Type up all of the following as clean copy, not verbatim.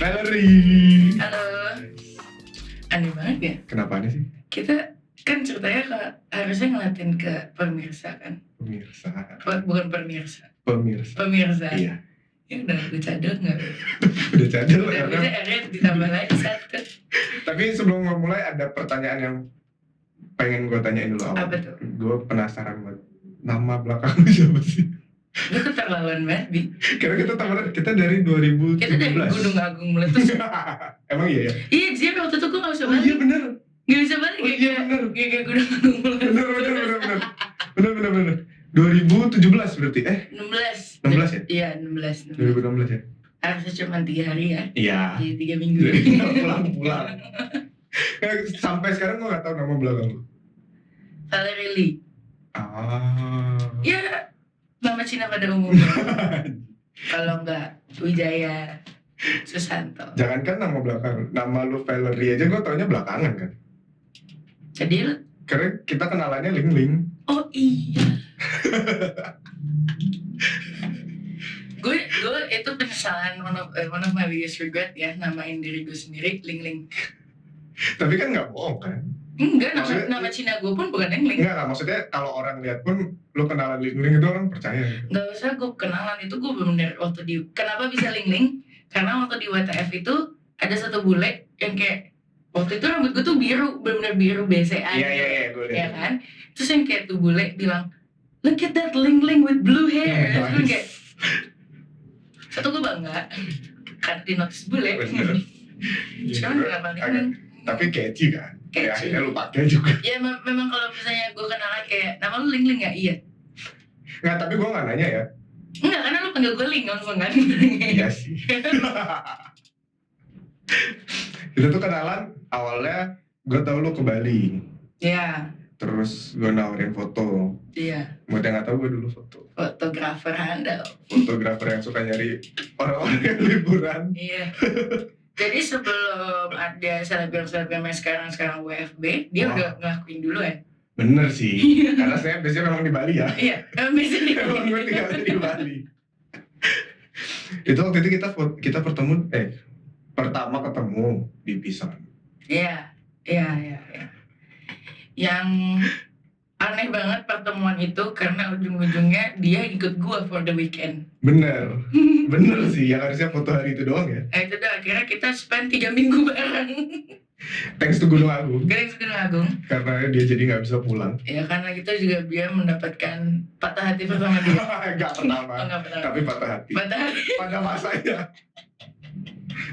Valerie. Halo. Aneh banget ya. Kenapa aneh sih? Kita kan ceritanya harusnya ngeliatin ke pemirsa kan. Pemirsa. Bukan pemirsa. Pemirsa. Iya. Ya udah gue cadel nggak? Udah cadel Udah karena. bisa akhirnya ditambah lagi satu. Tapi sebelum mulai ada pertanyaan yang pengen gue tanyain dulu awal. Apa tuh? Gue penasaran banget. Nama belakang lu siapa sih? Gue keterlaluan banget Bi. Karena kita temenan, kita dari 2017. Kita dari Gunung Agung meletus. Emang iya ya? Iya Jir, waktu itu gue gak bisa Oh balik. iya bener. Gak bisa balik Oh iya bener. kayak Gunung Agung meletus. Bener. 2017 berarti 16 16 ya? Iya 16 2016 ya? Harusnya cuma 3 hari ya. Iya. Iya 3 minggu. Pulang. Sampai sekarang gue gak tahu nama belakang lu. Valerie Lee. Ya nama Cina pada umumnya. Kalau enggak Wijaya Susanto. Jangankan nama belakang, nama lu Valerie aja gue taunya belakangan kan. Jadi lu? Karena kita kenalannya Ling. Oh iya. gue itu penyesalan one of my biggest regret ya, namain diri gue sendiri Ling. Tapi kan nggak bohong kan? Enggak, Maksudnya, nama Cina gue pun bukan Ling. Enggak, maksudnya kalau orang lihat pun lu kenalan Ling itu orang percaya. Nggak usah gue kenalan, itu gue bener waktu di, kenapa bisa Ling? Karena waktu di WTF itu ada satu bule yang kayak waktu itu rambut gue tuh biru, bener-bener biru BCA. Iya, gue lihat. Ya kan? Terus yang kayak tuh bule bilang, look at that Ling with blue hair. Terus gue kayak, satu gue bangga karena di notice bule. Sekarang kenapa Ling? Tapi catchy kan? Kayak Catchy. akhirnya lu pakai juga. Ya memang kalau misalnya gue kenalan kayak, nama lu Ling nggak? Iya. Nggak, tapi gue nggak nanya ya. Enggak, karena lu panggil gue Ling langsung kan. Iya sih. Itu tuh kenalan awalnya gue tau lu ke Bali. Iya. Terus gue nawarin foto. Iya. Buat yang nggak tahu, gue dulu Fotografer handal. fotografer yang suka nyari orang-orang yang liburan. Iya. Jadi sebelum ada selebgram yang sekarang WFB, dia udah ngelakuin dulu ya. Bener sih, karena saya biasanya memang di Bali ya. Iya, emang biasanya di Bali. Emang gue tinggalnya di Bali. Itu waktu itu kita pertama ketemu di Pisang. Iya. Yang aneh banget pertemuan itu karena ujung-ujungnya dia ikut gua for the weekend. Bener sih, yang harusnya foto hari itu doang ya. Itu dah, akhirnya kita spend 3 minggu bareng. Thanks to Gunung Agung. Karena dia jadi nggak bisa pulang. Ya karena kita juga biar mendapatkan patah hati pertama dia. Nggak pertama. Tapi patah hati. Pada masanya.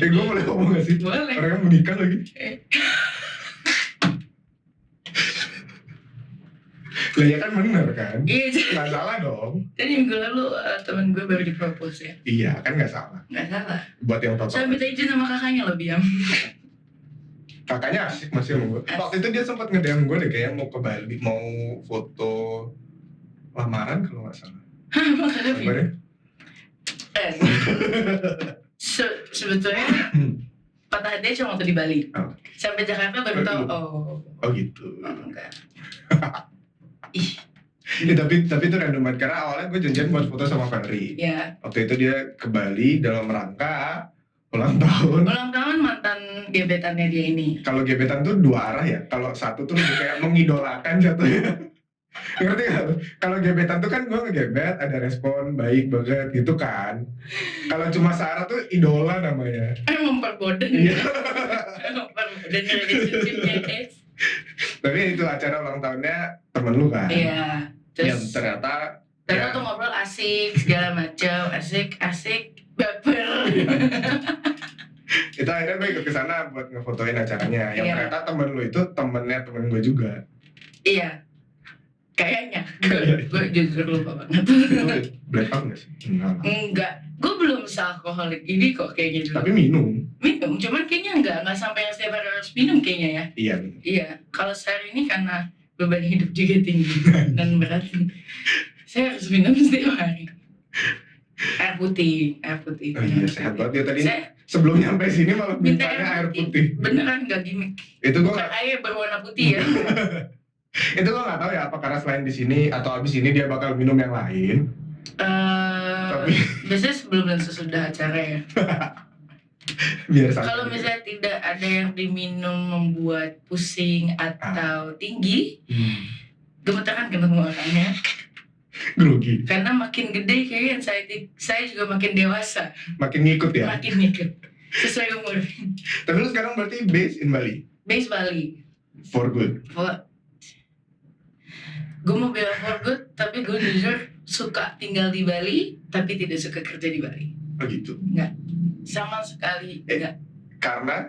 Gue boleh ngomong gak sih? Boleh. Orangnya menikah lagi. Lah ya kan bener kan? Iya. Nggak salah dong. Jadi minggu lalu temen gue baru di-propose ya. Iya kan nggak salah. Nggak salah. Buat yang tahu. Saya minta izin sama kakaknya loh, Biam. Kakaknya asik masih sama gue. Waktu itu dia sempat nge-DM gue deh kayak mau ke Bali, mau foto lamaran kalau nggak salah. Hah, emang kakak Biam? Sebetulnya patah hatinya cuma waktu di Bali. Sampai Jakarta baru tahu. Oh gitu. Enggak. Ya, tapi itu random banget karena awalnya gue janjian buat foto sama Valerie. Ya. Waktu itu dia ke Bali dalam rangka ulang tahun mantan gebetannya dia ini. Kalau gebetan tuh dua arah ya. Kalau satu tuh lebih kayak mengidolakan jatuhnya. Ngerti gak? Kalau gebetan tuh kan gue ngegebet, ada respon baik banget gitu kan. Kalau cuma searah tuh idola namanya. Memperboden. Iya. Memperboden relationship-nya guys. Tapi itu acara ulang tahunnya temen lu kan? Iya. Terus yang ternyata tuh ngobrol asik segala macam, asik baper. Itu akhirnya gue ikut kesana buat ngefotoin acaranya. Yang Iya. ternyata temen lu itu temennya temen gue juga. Iya. Kayaknya. Gue jujur lupa banget. Itu black out gak sih? Enggak. Gue belum sealkoholik ini kok kayak gitu. Tapi minum. Cuman kayaknya enggak sampai yang setiap hari harus minum kayaknya ya. Iya. Iya. Kalau sehari ini karena beban hidup juga tinggi dan berat, saya harus minum setiap hari. Air putih. Oh iya, sehat banget ya tadi. Sebelum nyampe sini malah mintanya air putih. Beneran gak gimmick. Itu gue bukan air berwarna putih ya. Itu gue nggak tahu ya apa karena selain di sini atau abis ini dia bakal minum yang lain. Biasanya sebelum dan sesudah acara ya. Biar santai. Kalau misalnya tidak ada yang diminum membuat pusing atau tinggi, gemeteran ketemu orangnya. Grogi. Karena makin gede kayaknya saya juga makin dewasa. Makin ngikut ya? Makin ngikut. Sesuai umur. Tapi lu sekarang berarti based in Bali? Base Bali. For good? Gue mau bilang for good, tapi gue jujur suka tinggal di Bali, tapi tidak suka kerja di Bali. Oh gitu? Enggak. Sama sekali enggak. Karena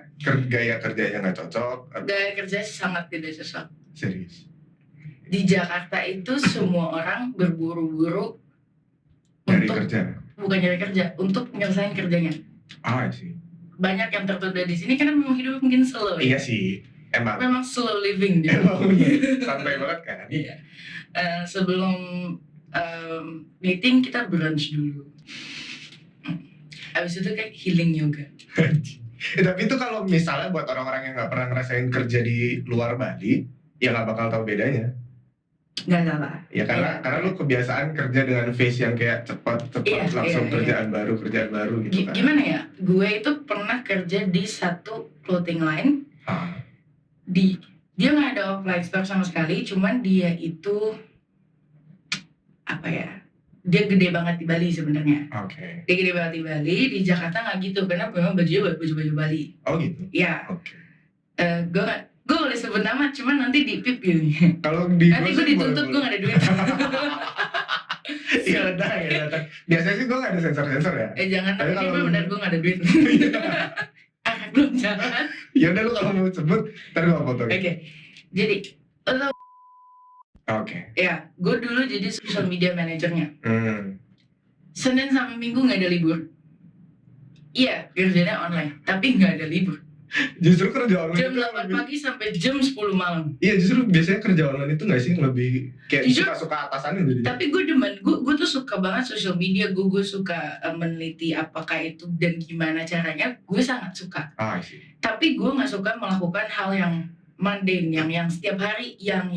gaya kerjanya nggak cocok? Gaya kerja sangat tidak cocok. Serius? Di Jakarta itu semua orang berburu-buru Nyari untuk kerja? bukan nyari kerja, untuk menyelesaikan kerjanya. Sih. Banyak yang tertunda di sini karena memang hidup mungkin slow. Iya sih, memang slow living dia. emang santai banget kan? Iya. Sebelum meeting kita brunch dulu. Abis itu kayak healing yoga. Tapi itu kalau misalnya buat orang-orang yang nggak pernah ngerasain kerja di luar Bali, ya nggak bakal tahu bedanya. Nggak salah. Ya karena lu kebiasaan kerja dengan face yang kayak cepat langsung kerjaan baru gitu kan. Gimana ya? Gue itu pernah kerja di satu clothing line. Dia nggak ada offline store sama sekali, cuman dia itu apa ya? Dia gede banget di Bali sebenarnya. Oke. Dia gede banget di Bali. Di Jakarta nggak gitu karena memang bajunya baju Bali. Oh gitu. Iya. Oke. Gue boleh sebut nama, cuman nanti dipip gitu. Kalau di nanti gue dituntut gue gak ada duit. Iya udah ya. Biasanya sih gue gak ada sensor ya. Jangan, tapi kalau benar gue gak ada duit. Belum jalan. Ya udah lu kalau mau sebut, ntar gue foto. Oke. Jadi lo Oke. ya, gue dulu jadi social media manajernya. Senin sampai Minggu gak ada libur. Iya, kerjanya online, tapi gak ada libur. Justru kerja online jam 8 pagi sampai jam 10 malam. Iya, justru biasanya kerja online itu nggak sih lebih kayak suka atasannya jadi. Tapi gue demen, gue tuh suka banget social media. Gue suka meneliti apakah itu dan gimana caranya. Gue sangat suka. Sih. Tapi gue nggak suka melakukan hal yang mundane, yang setiap hari, yang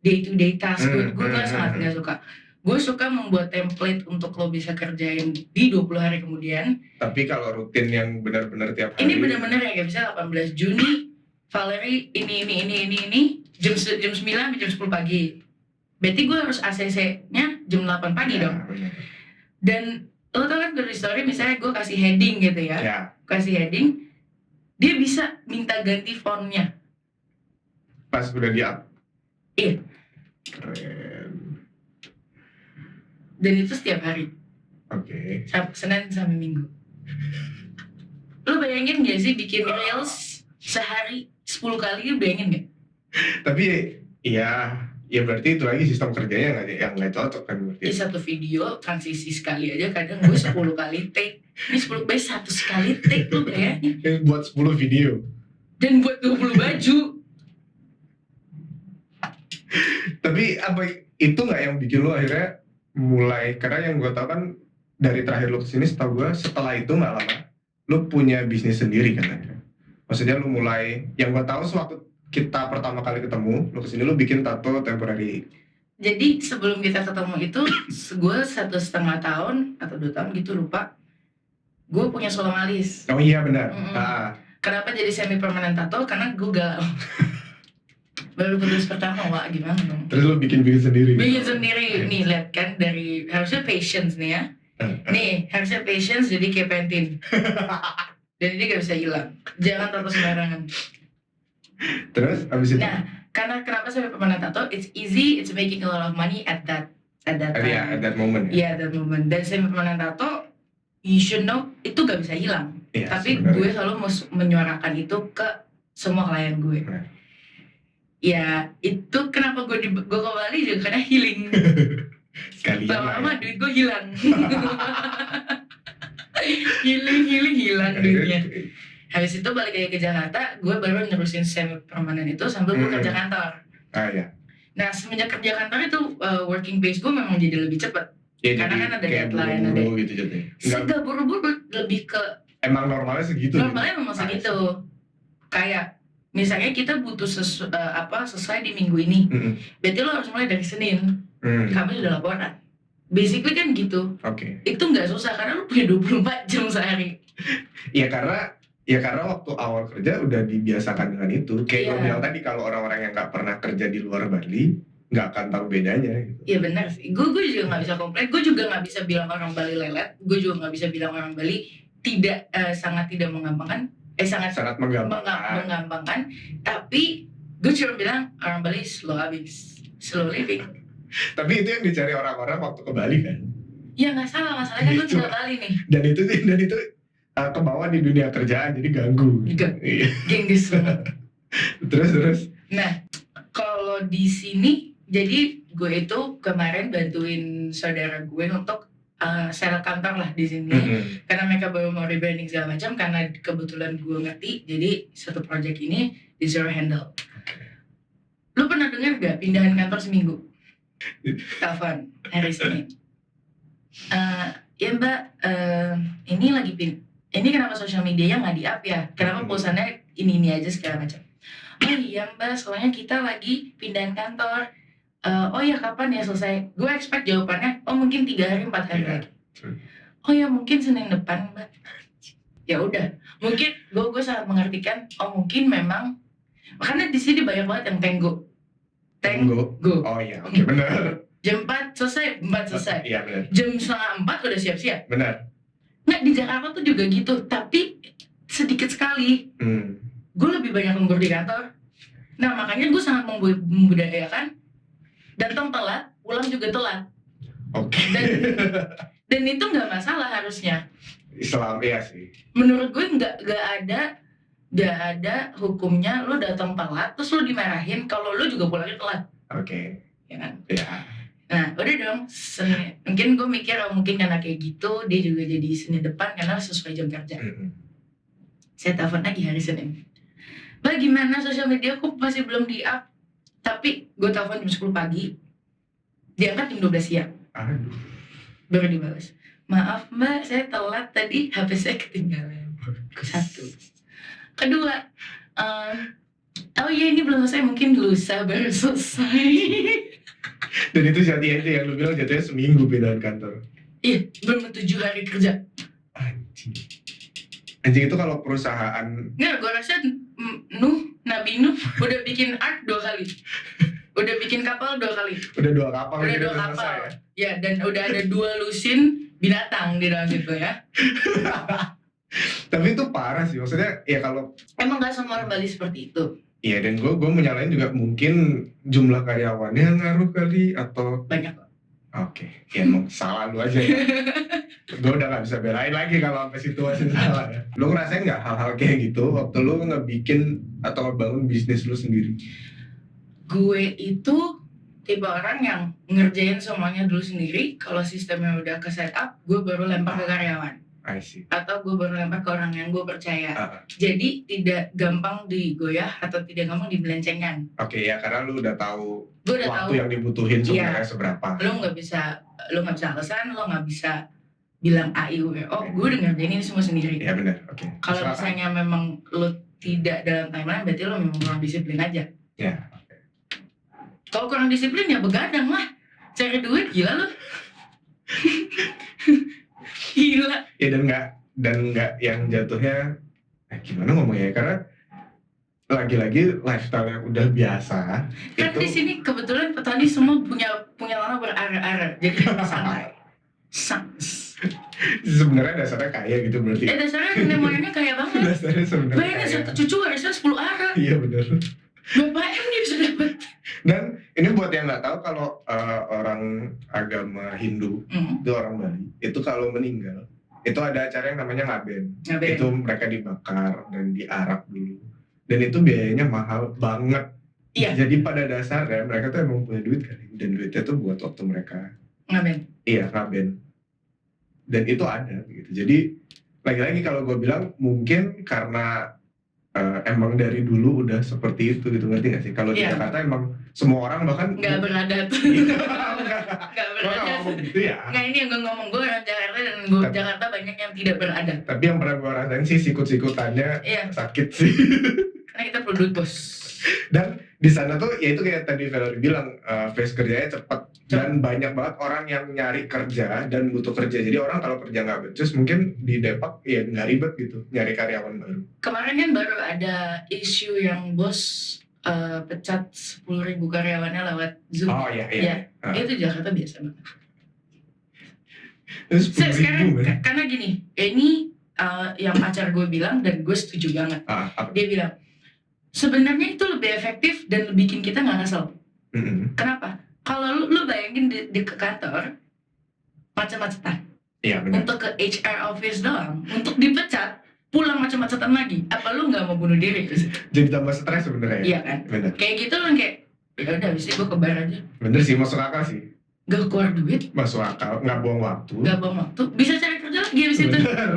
day to day task. Gue sangat nggak suka. Gue suka membuat template untuk lo bisa kerjain di 20 hari kemudian. Tapi kalau rutin yang benar-benar tiap hari. Ini benar-benar ya, kayak bisa 18 Juni, Valerie, ini, jam 9 sampai jam 10 pagi. Berarti gue harus ACC-nya jam 8 pagi dong. Bener. Dan lo tau kan dari story misalnya gue kasih heading gitu ya. Kasih heading, dia bisa minta ganti fontnya. Pas udah di-up? Iya. Keren. Dan itu setiap hari. Oke. Senin sampai Minggu. Lo bayangin gak sih bikin reels sehari 10 kali, lo bayangin gak? Tapi ya berarti itu lagi sistem kerjanya yang nggak cocok kan berarti. Di satu video transisi sekali aja kadang gue 10 kali take. Ini 10 kali 1 sekali take, lo bayangin. Buat 10 video. Dan buat 20 baju. Tapi apa itu nggak yang bikin lo akhirnya mulai, karena yang gue tau kan dari terakhir lo kesini setahu gue setelah itu nggak lama lo punya bisnis sendiri kan akhirnya. Maksudnya lo mulai, yang gue tahu sewaktu kita pertama kali ketemu lo kesini lo bikin tato temporary. Jadi sebelum kita ketemu itu gue 1,5 tahun atau 2 tahun gitu lupa, gue punya sulung alis. Oh iya benar. Kenapa jadi semi permanent tato? Karena gue galau. Baru putus pertama, wah gimana dong? Terus lo bikin sendiri? Bikin sendiri, nih lihat kan dari harusnya patience nih ya. Nih harusnya patience jadi kayak Pantene. Dan ini gak bisa hilang. Jangan tato sembarangan. Terus abis itu? Nah, karena kenapa sampai permanent tato? It's easy, it's making a lot of money at that time. At that moment. Iya, at that moment. Dan semi permanent tato, you should know itu gak bisa hilang. Tapi sebenarnya. gue selalu menyuarakan itu ke semua klien gue. Ya itu kenapa gue ke Bali juga karena healing. Lama-lama duit gue hilang. healing hilang duitnya. Habis itu balik lagi ke Jakarta, gue baru nerusin semi permanen itu sambil gue kerja kantor. Iya. Nah semenjak kerja kantor itu working pace gue memang jadi lebih cepat. Karena kan ada deadline, ada gitu jadinya. Enggak buru-buru, lebih ke emang normalnya segitu. Normalnya memang segitu. Kayak misalnya kita butuh selesai di minggu ini, berarti lo harus mulai dari Senin. Kami sudah laporan. Basically kan gitu. Oke. Itu nggak susah karena lo punya 24 jam sehari. Iya karena Ya karena waktu awal kerja udah dibiasakan dengan itu. Kayak lo Iya. bilang tadi, kalau orang-orang yang nggak pernah kerja di luar Bali nggak akan tahu bedanya gitu. Iya benar sih. Gue juga nggak bisa komplain. Gue juga nggak bisa bilang orang Bali lelet. Gue juga nggak bisa bilang orang Bali tidak sangat tidak menggampangkan. Sangat menggampangkan. menggampangkan. Tapi gue cuma bilang orang Bali slow habis, slow living. Tapi itu yang dicari orang-orang waktu ke Bali kan. Ya nggak salah, masalahnya kan gue tinggal Bali nih. Dan itu ke bawah di dunia kerjaan, jadi ganggu. Iya. Gengges banget. Terus. Nah, kalau di sini, jadi gue itu kemarin bantuin saudara gue untuk sel kantor lah di sini. Karena mereka baru mau rebranding segala macam, karena kebetulan gue ngerti, jadi satu project ini di zero handle. Lu pernah dengar gak pindahan kantor seminggu? Telepon hari Senin. Ya mbak, ini lagi ini kenapa sosial medianya nggak di-up ya? Kenapa posannya ini aja segala macam? Oh iya mbak, soalnya kita lagi pindahan kantor. Oh ya kapan ya selesai? Gue expect jawabannya, oh mungkin 3 hari 4 hari lagi. Oh ya mungkin Senin depan mbak. Ya udah, mungkin gue sangat mengartikan. Oh mungkin memang, karena di sini banyak banget yang tenggo. Oh iya, oke, benar. Jam 4 selesai, 4 selesai. Iya benar. Jam 3:30 udah siap-siap. Benar. Nggak, di Jakarta tuh juga gitu, tapi sedikit sekali. Gue lebih banyak lembur di kantor. Nah makanya gue sangat membudayakan datang telat, pulang juga telat. Oke. Dan itu nggak masalah harusnya. Islam iya sih. Menurut gue nggak ada hukumnya lo datang telat terus lo dimarahin kalau lo juga pulangnya telat. Oke. Ya kan? Ya. Nah udah dong, mungkin gue mikir mungkin karena kayak gitu dia juga jadi Senin depan karena sesuai jam kerja. Saya telepon lagi hari Senin. Bagaimana sosial media aku masih belum di-up? Tapi gue telepon jam 10 pagi, diangkat jam 12 siang. Aduh. Baru dibalas. Maaf mbak, saya telat tadi, HP saya ketinggalan. 1. Kedua, oh iya ini belum selesai, mungkin lusa baru selesai. Dan itu jadinya itu yang lu bilang jatuhnya seminggu pindahan kantor. Iya, belum 7 hari kerja. Anjing itu kalau perusahaan. Nggak, gue rasa Nabi Nuh udah bikin art 2 kali. Udah bikin kapal 2 kali. Udah 2 kapal. Udah 2 kapal. Ya, dan udah ada 2 lusin binatang di dalam situ ya. Tapi itu parah sih, maksudnya ya kalau. Emang gak semua orang Bali seperti itu. Iya, dan gue menyalahin juga mungkin jumlah karyawannya ngaruh kali atau. Banyak kok. Oke, ya emang salah lu aja ya. Gue udah gak bisa belain lagi kalau sampai situasi salah ya. Lu ngerasain gak hal-hal kayak gitu waktu lu ngebikin atau ngebangun bisnis lu sendiri? Gue itu tipe orang yang ngerjain semuanya dulu sendiri. Kalau sistemnya udah ke setup, gue baru lempar ke karyawan. I see. Atau gue baru lempar ke orang yang gue percaya. Jadi tidak gampang digoyah atau tidak gampang dibelencengkan. Oke, ya karena lu udah tahu waktu yang dibutuhin sebenarnya seberapa. Lu nggak bisa alasan, lu nggak bisa bilang A, I, U, E, O. Gue udah ngerjain ini semua sendiri. Iya benar, oke. Kalau misalnya memang lu tidak dalam timeline, berarti lu memang kurang disiplin aja. Ya. Kalau kurang disiplin ya begadang lah, cari duit, gila lu. Gila. Ya dan nggak yang jatuhnya gimana ngomongnya, karena lagi-lagi lifestyle yang udah biasa. Kan itu, di sini kebetulan petani semua punya tanah berare-are, jadi santai. Sebenarnya dasarnya kaya gitu berarti. Dasarnya nenek moyangnya kaya banget. Dasarnya sebenarnya. Bayangin satu cucu harusnya 10 are. Iya benar. Berapa M dia bisa dapat? Dan ini buat yang nggak tahu, kalau orang agama Hindu itu orang Bali itu kalau meninggal itu ada acara yang namanya ngaben. Itu mereka dibakar dan diarak dulu. Dan itu biayanya mahal banget. Iya. Jadi pada dasarnya mereka tuh emang punya duit kali, dan duitnya tuh buat waktu mereka ngaben. Iya, ngaben. Dan itu ada gitu. Jadi lagi-lagi kalau gue bilang mungkin karena emang dari dulu udah seperti itu gitu, ngerti gak sih? Kalau di Jakarta emang semua orang bahkan nggak beradat. Nggak beradat. Gitu ya. Nggak, ini yang gue ngomong, gue orang Jakarta dan Jakarta banyak yang tidak beradat. Tapi yang pernah gue rasain sih sikut-sikutannya sakit sih. Karena kita perlu duit bos. Dan di sana tuh ya itu kayak tadi Valerie bilang, phase kerjanya cepat dan banyak banget orang yang nyari kerja dan butuh kerja. Jadi orang kalau kerja nggak becus mungkin di Depak ya nggak ribet gitu nyari karyawan baru. Kemarin kan baru ada isu yang bos pecat 10.000 karyawannya lewat Zoom. Oh iya. Itu Jakarta biasa banget. Terus Sekarang 10.000 kan? karena gini, ini yang pacar gue bilang dan gue setuju banget. Dia bilang sebenarnya itu lebih efektif dan bikin kita nggak kesel. Kenapa? Kalau lu bayangin di ke kantor macet-macetan. Iya benar. Untuk ke HR office doang, untuk dipecat pulang macet-macetan lagi. Apa lu nggak mau bunuh diri? Jadi tambah stres sebenarnya. Iya kan? Benar. Kayak gitu kan kayak ya udah habis itu gue ke bar aja. Bener sih, masuk akal sih. Gak keluar duit, Masuk akal, nggak buang waktu. gak buang waktu, bisa cari kerja lagi habis itu. Bener.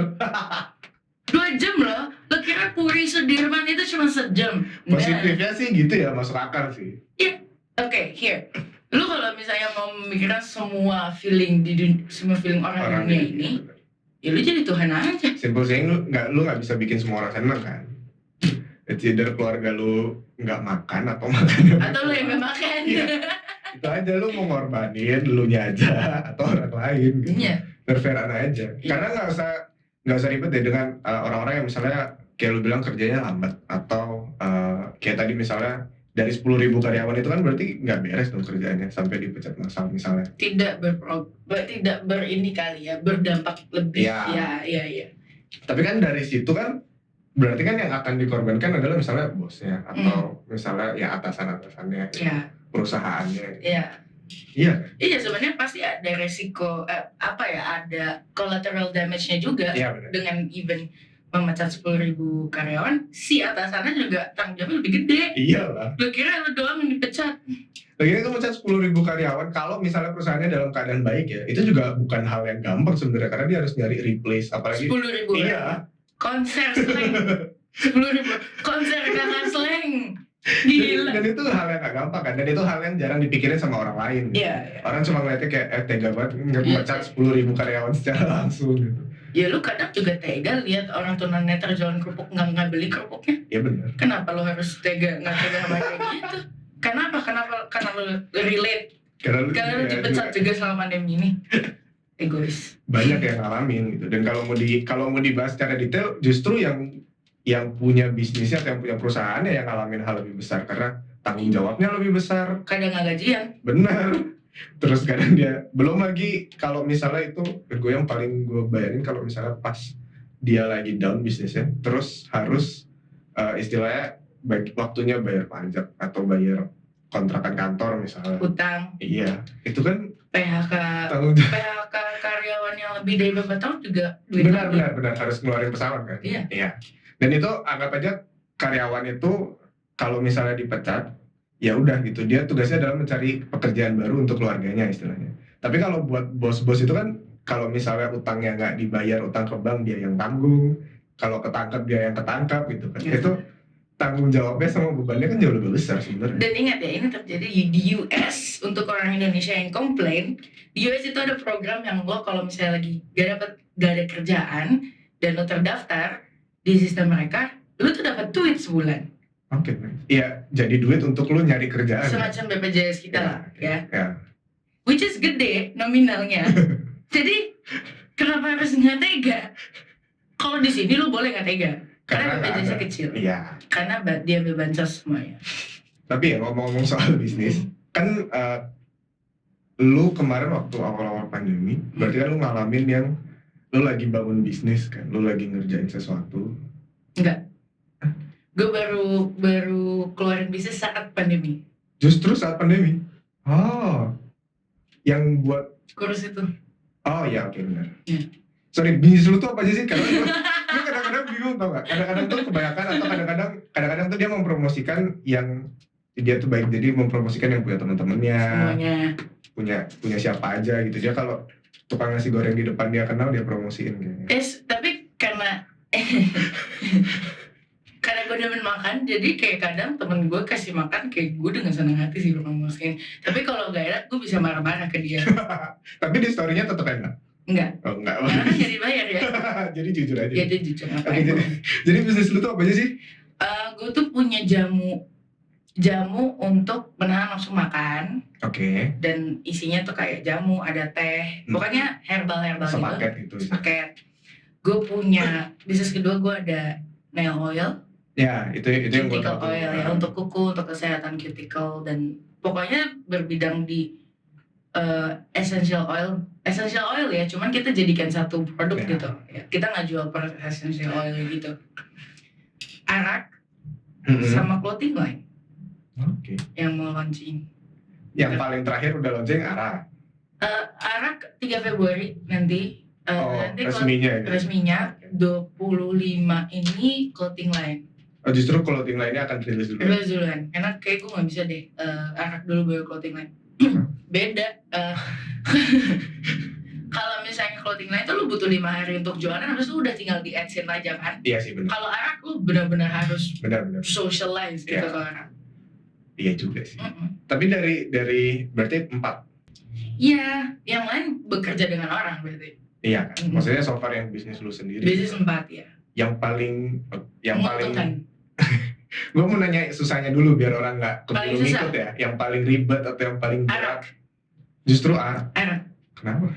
2 jam loh, lo kira Puri Sudirman itu cuma sejam? Positifnya sih gitu ya, masuk akal sih. Oke, here. Lu kalau misalnya mau memikirkan semua feeling semua feeling orang dunia ini, ya lu jadi Tuhan aja. Simple saying, lu nggak bisa bikin semua orang senang kan. It's either keluarga lu nggak makan atau makan. Atau lu yang gak makan. Iya. Itu aja, lu mau ngorbanin lu nya aja atau orang lain gitu. Iya. Fair-fairan aja. Iya. Karena nggak usah ribet ya dengan orang-orang yang misalnya kayak lu bilang kerjanya lambat atau kayak tadi misalnya dari 10.000 karyawan itu kan berarti nggak beres dong kerjanya sampai dipecat massal misalnya. Tidak berini kali ya, berdampak lebih. Iya. Iya. Tapi kan dari situ kan berarti kan yang akan dikorbankan adalah misalnya bosnya atau misalnya ya atasan-atasannya, Iya. perusahaannya. Iya, sebenarnya pasti ada resiko ada collateral damage-nya juga. Iya benar. Dengan even memecat 10.000 karyawan, si atasannya juga tanggung jawabnya lebih gede. Iyalah. Lu kira lu doang yang dipecat? Lagian itu mecat 10.000 karyawan, kalau misalnya perusahaannya dalam keadaan baik ya, itu juga bukan hal yang gampang sebenarnya karena dia harus nyari replace, apalagi 10.000 iya. Konser slang 10.000 konser kakak slang. Gila. Dan itu hal yang gak gampang kan, dan itu hal yang jarang dipikirin sama orang lain gitu. Iya. Orang cuma ngeliatnya kayak tega banget mecat 10.000 karyawan secara langsung gitu. Ya lu kadang juga tega lihat orang tunanetra jualan kerupuk nggak beli kerupuknya. Iya benar. Kenapa lu harus tega nggak tega sama kayak gitu? Kenapa? Karena lu relate. Karena lu dipecat juga selama pandemi ini. Egois. Banyak yang ngalamin gitu. Dan kalau mau dibahas secara detail, justru yang punya bisnisnya atau yang punya perusahaannya yang ngalamin hal lebih besar karena tanggung jawabnya lebih besar. Kadang nggak gajian. Benar. Terus kadang dia belum lagi kalau misalnya itu gue yang paling gue bayangin kalau misalnya pas dia lagi down bisnisnya, terus harus istilahnya waktunya bayar pajak atau bayar kontrakan kantor misalnya. Utang. Iya, itu kan PHK karyawan yang lebih dari beberapa tahun juga duit. Benar harus ngeluarin pesangon kan. Iya. Dan itu anggap aja karyawan itu kalau misalnya dipecat, ya udah gitu, dia tugasnya adalah mencari pekerjaan baru untuk keluarganya istilahnya. Tapi kalau buat bos-bos itu kan, kalau misalnya utangnya nggak dibayar, utang ke bank dia yang tanggung, kalau ketangkap dia yang ketangkap gitu kan. Itu tanggung jawabnya sama bebannya kan jauh lebih besar sebenarnya. Dan ingat ya, ini terjadi di US. Untuk orang Indonesia yang komplain, di US itu ada program yang lo kalau misalnya lagi gak ada kerjaan dan lo terdaftar di sistem mereka, lo tuh dapat duit sebulan. Oke, iya, jadi duit untuk lo nyari kerjaan. Semacam BPJS kita lah, ya. Ya. Which is gede nominalnya. Jadi kenapa harus nggak tega? Kalau di sini lo boleh nggak tega, karena BPJS kecil. Iya. Karena dia ambil bansos semuanya. Tapi ya ngomong-ngomong soal bisnis, kan lu kemarin waktu awal-awal pandemi, berarti kan lu ngalamin yang lu lagi bangun bisnis kan, lu lagi ngerjain sesuatu. Enggak. Gue baru keluarin bisnis saat pandemi. Justru saat pandemi? Oh, yang buat kurus itu. Oh ya, oke, benar. Yeah. Sorry, bisnis lu tuh apa aja sih? Karena gue kadang-kadang bingung, tau gak? Kadang-kadang tuh kebanyakan atau kadang-kadang tuh dia mempromosikan yang dia tuh baik, jadi mempromosikan yang punya teman-temannya, semuanya punya siapa aja gitu. Dia kalau tukang nasi goreng di depan dia kenal, dia promosiin kayaknya. Tapi karena gue demen makan, jadi kayak kadang temen gue kasih makan kayak gue dengan senang hati sih promosiin. Tapi kalau gak enak gue bisa marah-marah ke dia. Tapi di story-nya tetap enak? Enggak. Oh, enggak. Karena kan jadi bayar ya. Jadi jujur aja. Iya, jujur. Jadi bisnis lu tuh apa aja sih? Gue tuh punya jamu jamu untuk menahan nafsu makan. Oke. Dan isinya tuh kayak jamu, ada teh, pokoknya herbal gitu. Sepaket gitu. Sepaket. Gue punya bisnis kedua, gue ada nail oil. Ya, itu yang gue cuticle tahu. oil ya, untuk kuku, untuk kesehatan cuticle, dan pokoknya berbidang di essential oil ya, cuman kita jadikan satu produk gitu ya. Kita nggak jual per essential oil gitu. Arak sama clothing line. Oke. Yang mau launching. Yang paling terakhir udah launching Arak. Arak 3 Februari nanti. Nanti resminya 25 ini clothing line. Oh, justru clothing line-nya akan rilis dulu. Rilis duluan. Karena kayak gue nggak bisa deh arak dulu baru clothing line. Beda. Kalau misalnya clothing line itu lu butuh 5 hari untuk jualan, habis itu udah tinggal di adsense aja kan. Iya sih benar. Kalau arak lu benar-benar harus benar socialize gitu kalau arak. Iya juga sih. Tapi dari berarti 4. Iya, yang lain bekerja dengan orang berarti. Iya kan. Maksudnya so far yang bisnis lu sendiri. Bisnis 4 ya. Yang paling gue mau nanya susahnya dulu biar orang nggak keburu ngikut ya. Yang paling ribet atau yang paling berat? Justru arak. Kenapa?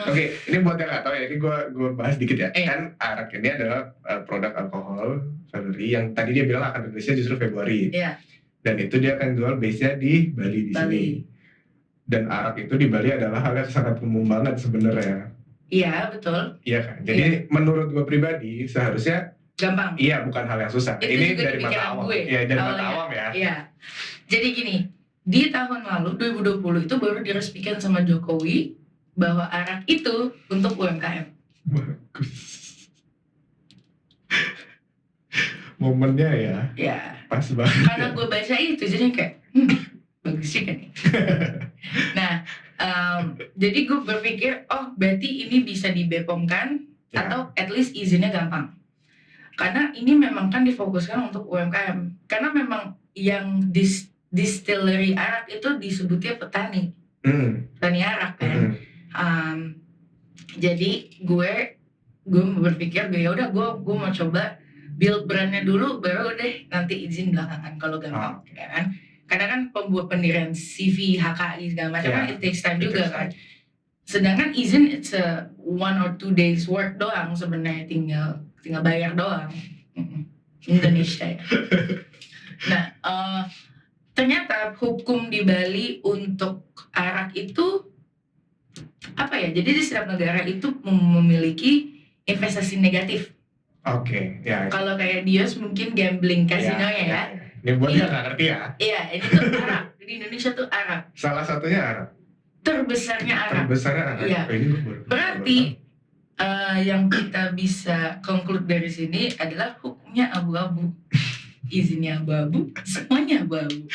Oke, ini buat yang nggak tahu ya, ini gue bahas dikit ya. Kan arak ini adalah produk alkohol Februari yang tadi dia bilang akan rilisnya justru Februari. Iya. Dan itu dia akan jual base-nya di Bali di sini. Dan arak itu di Bali adalah hal yang sangat umum banget sebenarnya. Iya, betul. Iya kan. Jadi menurut gue pribadi seharusnya gampang. Iya, bukan hal yang susah. Itu ini juga dari mata awam. Iya, dari mata awam ya. Iya. Jadi gini, di tahun lalu 2020 itu baru diresmikan sama Jokowi bahwa arak itu untuk UMKM. Bagus. Momennya ya. Iya. Pas banget. Karena gue baca itu jadi kayak bagus juga nih. Nah, jadi gue berpikir, oh berarti ini bisa di BPOM kan, atau at least izinnya gampang. Karena ini memang kan difokuskan untuk UMKM. Karena memang yang distillery arak itu disebutnya petani. Petani arak kan. Jadi gue berpikir, ya udah gue mau coba build brandnya dulu, baru deh nanti izin belakangan kalau gampang, ya kan? Karena kan pembuat pendirian CV, HKI segala macam kan it takes time juga kan. Sedangkan izin it's a 1 or 2 days work doang sebenarnya, tinggal bayar doang. Indonesia ya. Nah, ternyata hukum di Bali untuk arak itu apa ya? Jadi di setiap negara itu memiliki investasi negatif. Oke, ya. Kalau kayak Dios mungkin gambling kasinonya ya. Ini buat yang nggak ngerti ya. Iya, ini tuh arak. Di Indonesia tuh arak. Salah satunya arak. Terbesarnya arak. Iya. Berarti yang kita bisa conclude dari sini adalah hukumnya abu-abu. Izinnya abu-abu, semuanya abu-abu.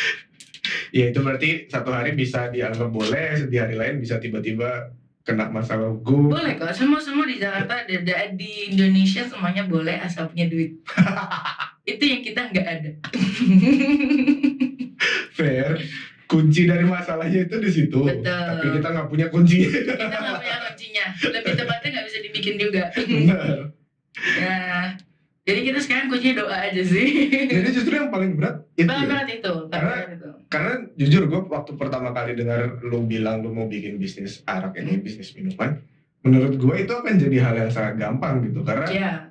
Ya itu berarti satu hari bisa dianggap boleh, di hari lain bisa tiba-tiba kena masalah hukum. Boleh kok, semua di Jakarta, di Indonesia semuanya boleh asal punya duit. Itu yang kita nggak ada. Fair. Kunci dari masalahnya itu di situ. Betul. Tapi kita nggak punya kunci. Kita nggak punya kuncinya. Lebih tepatnya nggak bisa dibikin juga. Benar. Nah, jadi kita sekarang kuncinya doa aja sih. Jadi justru yang paling berat itu. Paling berat itu. Karena jujur gue waktu pertama kali dengar lu bilang lu mau bikin bisnis arak ini, bisnis minuman, menurut gue itu akan jadi hal yang sangat gampang gitu. Karena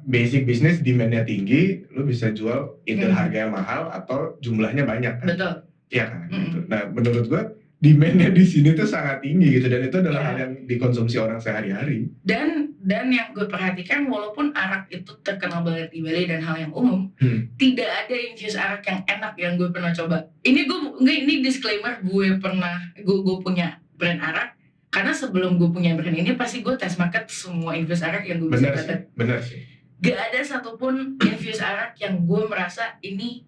basic bisnis demand-nya tinggi, lu bisa jual either harganya mahal atau jumlahnya banyak kan. Betul. Iya kan. Gitu. Nah menurut gue demand-nya di sini tuh sangat tinggi gitu, dan itu adalah hal yang dikonsumsi orang sehari-hari. Dan yang gue perhatikan, walaupun arak itu terkenal banget di Bali dan hal yang umum, tidak ada infus arak yang enak yang gue pernah coba. Ini disclaimer, gue punya brand arak. Karena sebelum gue punya brand ini, pasti gue tes market semua infus arak yang gue bisa dapat. Bener sih. Gak ada satupun infus arak yang gue merasa ini,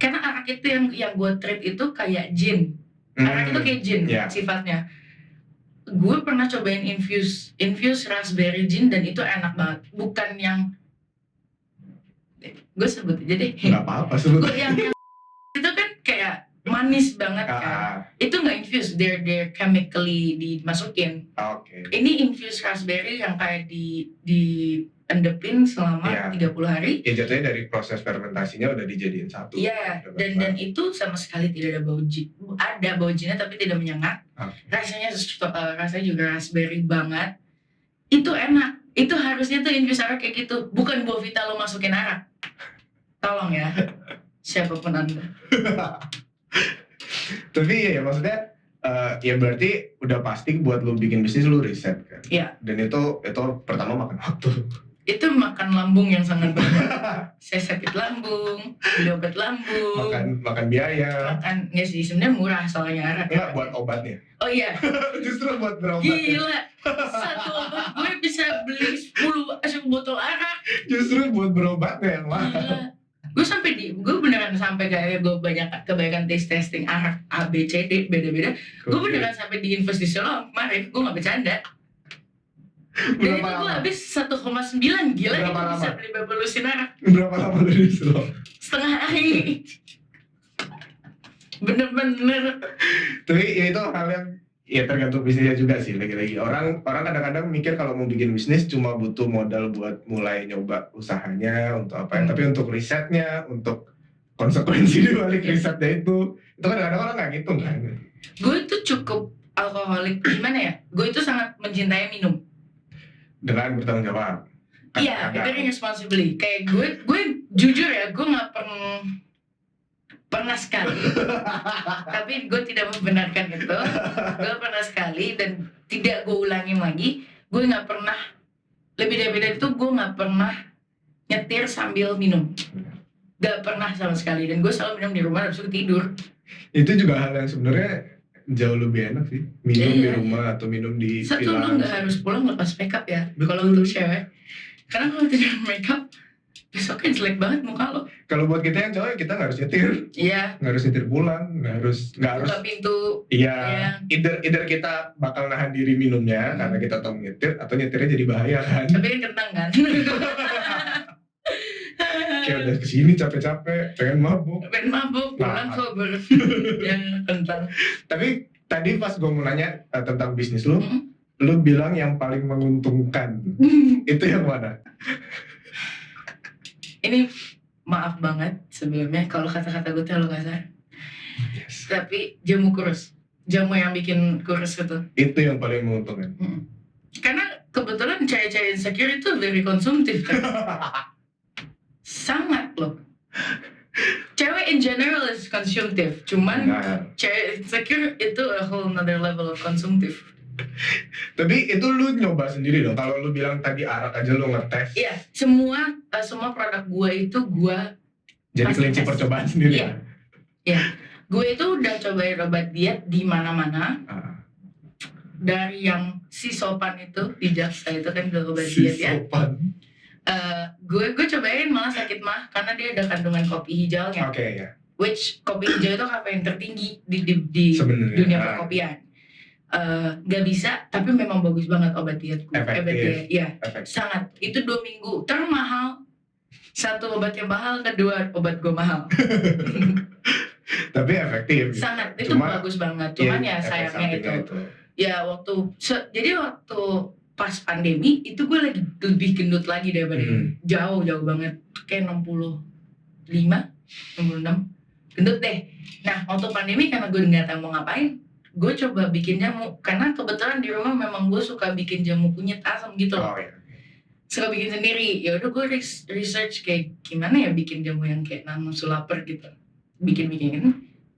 karena arak itu yang gue treat itu kayak gin. Arak itu kayak gin sifatnya. Gue pernah cobain infuse raspberry gin dan itu enak banget. Bukan yang gue sebut aja deh. Gak apa-apa sebut. Yang itu kan kayak manis manis banget kan. Itu nggak infused, they're chemically dimasukin. Oke. Ini infused raspberry yang kayak di endepin selama 30 hari. Ya jatuhnya dari proses fermentasinya udah dijadiin satu. Iya, dan itu sama sekali tidak ada bau ada bau jinnya tapi tidak menyengat. Rasanya juga raspberry banget. Itu enak. Itu harusnya tuh infused arak kayak gitu, bukan Bovita lo masukin arak. Tolong ya, siapapun Anda. Tapi ya maksudnya ya berarti udah pasti buat lo bikin bisnis lo riset kan. Iya. Dan itu pertama makan waktu. Itu makan lambung yang sangat banyak. Saya sakit lambung, beli obat lambung. Makan biaya. Nggak sih, sebenarnya murah soalnya arak. Enggak buat obatnya. Oh iya. Justru buat berobat. Gila, satu obat gue bisa beli 10 botol arak. Justru buat berobatnya yang mahal. Gue beneran sampai kayak gue kebanyakan testing arak A, B, C, D, beda-beda. Gue beneran sampai diinvest di Solo kemarin, gue gak bercanda. Dan itu gue habis 1,9, gila itu bisa beli bebelusin arak. Berapa lama lu di Solo? Setengah hari. Bener-bener. Tapi ya itu hal yang ya tergantung bisnisnya juga sih, lagi-lagi orang kadang-kadang mikir kalau mau bikin bisnis cuma butuh modal buat mulai nyoba usahanya untuk apa ya, tapi untuk risetnya, untuk konsekuensi di balik risetnya itu kadang-kadang orang nggak ngitung kan. Gue itu cukup alkoholik, gimana ya, gue itu sangat mencintai minum dengan bertanggung jawab. Iya, very responsibly. Kayak gue jujur ya, gue nggak pernah sekali, tapi gue tidak membenarkan itu. Gue pernah sekali dan tidak gue ulangin lagi. Gue nggak pernah, lebih dari itu gue nggak pernah nyetir sambil minum. Gak pernah sama sekali, dan gue selalu minum di rumah habis itu tidur. Itu juga hal yang sebenarnya jauh lebih enak sih, minum di rumah atau minum di satu villa. Lu nggak harus pulang lepas makeup ya, kalau untuk cewek. Karena kalau tidak makeup besoknya jelek banget muka lo. Kalau buat kita yang cowok, kita nggak harus nyetir. Iya. Nggak harus nyetir pulang, nggak harus. Buka pintu. Iya. Either kita bakal nahan diri minumnya karena kita tahu nyetir, atau nyetirnya jadi bahaya kan. Tapi kan kentang kan. Kayak udah kesini capek-capek, pengen mabuk. Pulang sober. Yang kentang. Tapi tadi pas gue mau nanya tentang bisnis lu, lu bilang yang paling menguntungkan. Itu yang mana? Ini maaf banget sebelumnya kalau kata-kata gue terlalu kasar. Yes. Tapi jamu kurus, jamu yang bikin kurus itu yang paling menguntungkan. Karena kebetulan cewek-cewek insecure itu very konsumtif kan. Sangat loh. Cewek in general is konsumtif, cuman cewek insecure itu a whole another level of konsumtif. Tapi itu lu nyoba sendiri dong. Kalau lu bilang tadi arak aja lu ngetes. Iya, semua produk gue itu gue jadi kelinci percobaan sendiri. Iya. Iya. Gue itu udah cobain obat diet di mana-mana. Dari yang si sopan itu di Jaksa itu kan udah obat diet ya. Gue cobain malah sakit mah karena dia ada kandungan kopi hijaunya. Oke, ya. Which kopi hijau itu kafein tertinggi di dunia perkopian. Gak bisa, tapi memang bagus banget obat diet gue. Iya, sangat. Itu 2 minggu termahal. 1 obat yang mahal, kedua obat gue mahal. Tapi efektif. Sangat, itu bagus banget. Cuman ya sayangnya itu. Ya jadi waktu pas pandemi itu gue lagi lebih gendut lagi daripada jauh banget. Kayak 65, 66. Gendut deh. Nah, waktu pandemi karena gue nggak tahu mau ngapain, gue coba bikin jamu. Karena kebetulan di rumah memang gue suka bikin jamu kunyit asam gitu loh. Suka bikin sendiri. Ya udah gue research kayak gimana ya bikin jamu yang kayak nafsu lapar gitu. Bikin